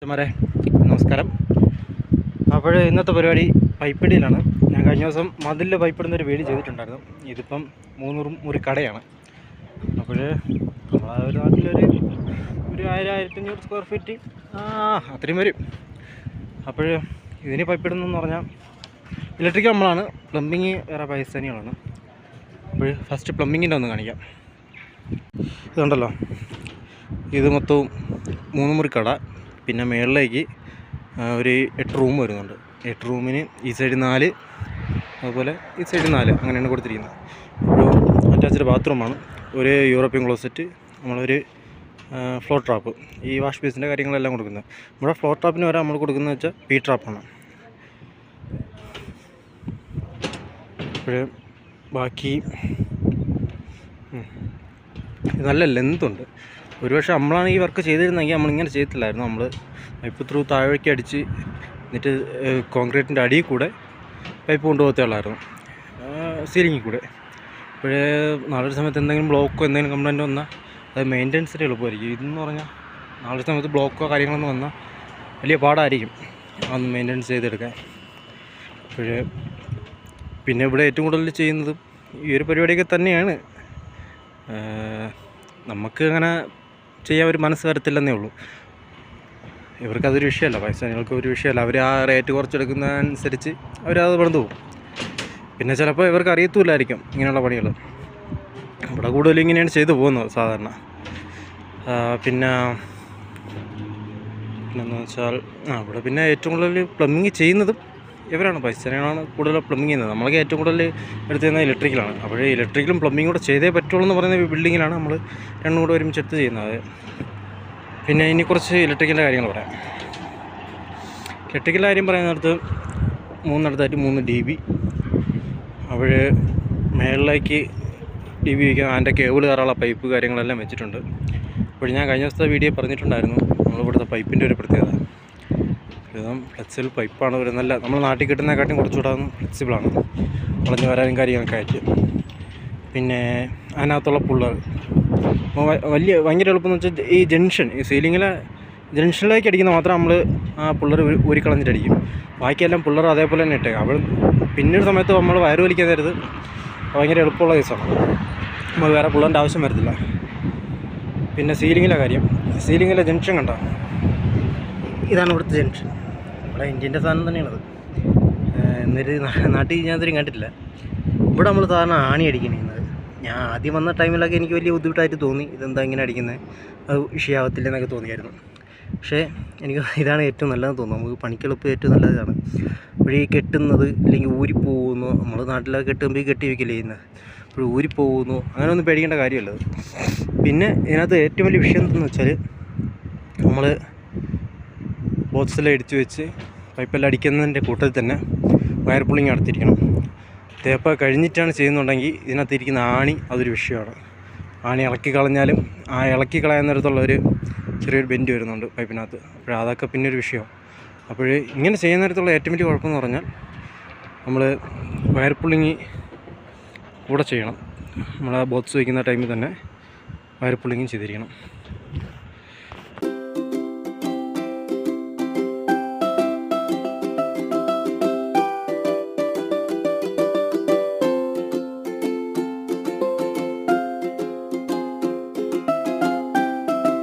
ചേട്ടന്മാരെ നമസ്കാരം. അപ്പോൾ ഇന്നത്തെ പരിപാടി പൈപ്പിടിയിലാണ്. ഞാൻ കഴിഞ്ഞ ദിവസം മതിലിൽ പൈപ്പിടുന്നൊരു വീഡിയോ ചെയ്തിട്ടുണ്ടായിരുന്നു. ഇതിപ്പം 300 മുറി കടയാണ്. അപ്പോൾ നമ്മളെ ഒരു നാട്ടിലൊരു 1000-1500 സ്ക്വയർ ഫീറ്റ് അത്രയും വരും. അപ്പോൾ ഇതിന് പൈപ്പിടുന്നതെന്ന് പറഞ്ഞാൽ ഇലക്ട്രിക് നമ്മളാണ്, പ്ലംബിങ് വേറെ പാകിസ്ഥാനികളാണ്. അപ്പോൾ ഫസ്റ്റ് പ്ലംബിങ്ങിൻ്റെ ഒന്ന് കാണിക്കാം. ഇതുണ്ടല്ലോ, ഇത് മൊത്തവും 3 മുറി കട, പിന്നെ മേളിലേക്ക് ഒരു 8 റൂം വരുന്നുണ്ട്. 8 റൂമിന് ഈ സൈഡ് 4, അതുപോലെ ഈ സൈഡ് 4, അങ്ങനെയാണ് കൊടുത്തിരിക്കുന്നത്. ഒരു അറ്റാച്ച്ഡ് ബാത്റൂമാണ്, ഒരു യൂറോപ്യൻ ക്ലോസറ്റ്, നമ്മളൊരു ഫ്ലോർ ട്രാപ്പ്, ഈ വാഷ് ബേസിൻ്റെ കാര്യങ്ങളെല്ലാം കൊടുക്കുന്നത്. നമ്മുടെ ഫ്ലോർ ട്രാപ്പിന് വരെ നമ്മൾ കൊടുക്കുന്നത് വെച്ചാൽ പി ട്രാപ്പാണ്. അപ്പോൾ ബാക്കി നല്ല ലെന്തുണ്ട്. ഒരുപക്ഷെ നമ്മളാണ് ഈ വർക്ക് ചെയ്തിരുന്നെങ്കിൽ നമ്മളിങ്ങനെ ചെയ്യത്തില്ലായിരുന്നു. നമ്മൾ പൈപ്പ് ത്രൂ താഴേക്ക് അടിച്ച് എന്നിട്ട് കോൺക്രീറ്റിൻ്റെ അടിയിൽ കൂടെ പൈപ്പ് കൊണ്ടുപോകത്തേ ഉള്ളായിരുന്നു, സീലിങ്ങിൽ കൂടെ. അപ്പോഴേ നാളൊരു സമയത്ത് എന്തെങ്കിലും ബ്ലോക്കോ എന്തെങ്കിലും കംപ്ലൈൻറ്റ് വന്നാൽ അത് മെയിൻ്റനൻസിന് എളുപ്പമായിരിക്കും. ഇതെന്ന് പറഞ്ഞാൽ നാളൊരു സമയത്ത് ബ്ലോക്കോ കാര്യങ്ങളൊന്നും വന്നാൽ വലിയ പാടായിരിക്കും അതൊന്ന് മെയിൻ്റനൻസ് ചെയ്തെടുക്കാൻ. അപ്പോഴേ പിന്നെ ഇവിടെ ഏറ്റവും കൂടുതൽ ചെയ്യുന്നത് ഈ ഒരു പരിപാടിയൊക്കെ തന്നെയാണ്. നമുക്ക് അങ്ങനെ ചെയ്യാൻ ഒരു മനസ്സ് വരത്തില്ലെന്നേ ഉള്ളൂ. ഇവർക്കതൊരു വിഷയമല്ല, പാകിസ്ഥാനികൾക്ക് ഒരു വിഷയമല്ല. അവർ ആ റേറ്റ് കുറച്ചെടുക്കുന്നതനുസരിച്ച് അവരത് പണിത് പോകും. പിന്നെ ചിലപ്പോൾ ഇവർക്ക് അറിയത്തുമില്ലായിരിക്കും ഇങ്ങനെയുള്ള പണികൾ. ഇവിടെ കൂടുതലും ഇങ്ങനെയാണ് ചെയ്തു പോകുന്നത് സാധാരണ. പിന്നെന്ന് വെച്ചാൽ ഇവിടെ പിന്നെ ഏറ്റവും കൂടുതൽ പ്ലംബിങ് ചെയ്യുന്നതും ഇവരാണ്, പാകിസ്ഥാനികളാണ് കൂടുതൽ പ്ലംബിങ് ചെയ്യുന്നത്. നമ്മൾക്ക് ഏറ്റവും കൂടുതൽ എടുത്തു തരുന്നത് ഇലക്ട്രിക്കലാണ്. അപ്പോൾ ഇലക്ട്രിക്കലും പ്ലംബിങ്ങും കൂടെ ചെയ്തേ പറ്റുള്ളൂ എന്ന് പറയുന്ന ബിൽഡിങ്ങിലാണ് നമ്മൾ രണ്ടും കൂടെ ഒരുമിച്ച് എടുത്ത് ചെയ്യുന്നത്. പിന്നെ ഇനി കുറച്ച് ഇലക്ട്രിക്കലിൻ്റെ കാര്യങ്ങൾ പറയാം. ഇലക്ട്രിക്കലിൻ്റെ കാര്യം പറയുന്നിടത്ത് 3 3 DB. അപ്പോൾ മേളിലേക്ക് DB വയ്ക്കാൻ അതിൻ്റെ കേബിൾ കയറാനുള്ള പൈപ്പ് കാര്യങ്ങളെല്ലാം വെച്ചിട്ടുണ്ട്. അപ്പോൾ ഞാൻ കഴിഞ്ഞ ദിവസത്തെ വീഡിയോ പറഞ്ഞിട്ടുണ്ടായിരുന്നു നമ്മളിവിടുത്തെ പൈപ്പിൻ്റെ ഒരു പ്രത്യേകത. ഇതും ഫ്ലെക്സിബിൾ പൈപ്പാണ്. ഒരു നല്ല നമ്മൾ നാട്ടിൽ കിട്ടുന്നതിനെക്കാട്ടും കുറച്ചുകൂടെ ഫ്ലെക്സിബിളാണ്, വളഞ്ഞു വരാനും കാര്യങ്ങളൊക്കെ ആയിട്ട്. പിന്നെ അതിനകത്തുള്ള പുള്ളർ ഭയങ്കര എളുപ്പമെന്ന് വെച്ചാൽ ഈ ജംഗ്ഷൻ, ഈ സീലിങ്ങിലെ ജംഗ്ഷനിലേക്ക് അടിക്കുന്ന മാത്രം നമ്മൾ ആ പുള്ളർ ഊരിക്കളഞ്ഞിട്ടടിക്കും. ബാക്കിയെല്ലാം പുള്ളർ അതേപോലെ തന്നെ ഇട്ടേക്കാം. അപ്പോൾ പിന്നീട് സമയത്ത് നമ്മൾ വയറ് വലിക്കാൻ നേരത്ത് ഭയങ്കര എളുപ്പമുള്ള കേസാണ്, നമ്മൾ വേറെ പുള്ളറിൻ്റെ ആവശ്യം വരത്തില്ല. പിന്നെ സീലിങ്ങിലെ കാര്യം, സീലിങ്ങിലെ ജംഗ്ഷൻ കണ്ടോ, ഇതാണ് ഇവിടുത്തെ ജംഗ്ഷൻ. നമ്മുടെ ഇന്ത്യൻ്റെ സാധനം തന്നെയാണത്. എന്നിട്ട് നാട്ടിൽ ഞാൻ ഇതുവരെയും കണ്ടിട്ടില്ല. ഇവിടെ നമ്മൾ സാധാരണ ആണി അടിക്കുന്നത്. ഞാൻ ആദ്യം വന്ന ടൈമിലൊക്കെ എനിക്ക് വലിയ ബുദ്ധിമുട്ടായിട്ട് തോന്നി, ഇതെന്താ ഇങ്ങനെ അടിക്കുന്നത്, അത് വിഷയമാവത്തില്ലെന്നൊക്കെ തോന്നിയായിരുന്നു. പക്ഷേ എനിക്ക് ഇതാണ് ഏറ്റവും നല്ലതെന്ന് തോന്നുന്നു. നമുക്ക് പണിക്കെളുപ്പ് ഏറ്റവും നല്ലതാണ്. അപ്പോൾ ഈ കെട്ടുന്നത് ഇല്ലെങ്കിൽ ഊരിപ്പോകുന്നു, നമ്മൾ നാട്ടിലൊക്കെ കെട്ടുമ്പോൾ ഈ കെട്ടി വയ്ക്കില്ലേ ചെയ്യുന്നത്, അപ്പോൾ ഊരിപ്പോകുന്നു അങ്ങനെ ഒന്നും പേടിക്കേണ്ട കാര്യമല്ലത്. പിന്നെ ഇതിനകത്ത് ഏറ്റവും വലിയ വിഷയം എന്താണെന്ന് വെച്ചാൽ നമ്മൾ ബോക്സെല്ലാം ഇടിച്ച് വെച്ച് പൈപ്പെല്ലാം അടിക്കുന്നതിൻ്റെ കൂട്ടത്തിൽ തന്നെ വയർ പുള്ളിങ് നടത്തിയിരിക്കണം. തേപ്പ കഴിഞ്ഞിട്ടാണ് ചെയ്യുന്നുണ്ടെങ്കിൽ ഇതിനകത്ത് ഇരിക്കുന്ന ആണി അതൊരു വിഷയമാണ്. ആണി ഇളക്കി കളഞ്ഞാലും ആ ഇളക്കി കളയുന്നിടത്തുള്ളൊരു ചെറിയൊരു ബെൻഡ് വരുന്നുണ്ട് പൈപ്പിനകത്ത്. അപ്പോൾ അതൊക്കെ പിന്നെ ഒരു വിഷയമാണ്. അപ്പോൾ ഇങ്ങനെ ചെയ്യുന്നിടത്തുള്ള ഏറ്റവും വലിയ കുഴപ്പമെന്ന് പറഞ്ഞാൽ നമ്മൾ വയർ പുള്ളിങ് കൂടെ ചെയ്യണം. നമ്മൾ ആ ബോക്സ് വയ്ക്കുന്ന ടൈമിൽ തന്നെ വയർ പുള്ളിങ്ങും ചെയ്തിരിക്കണം.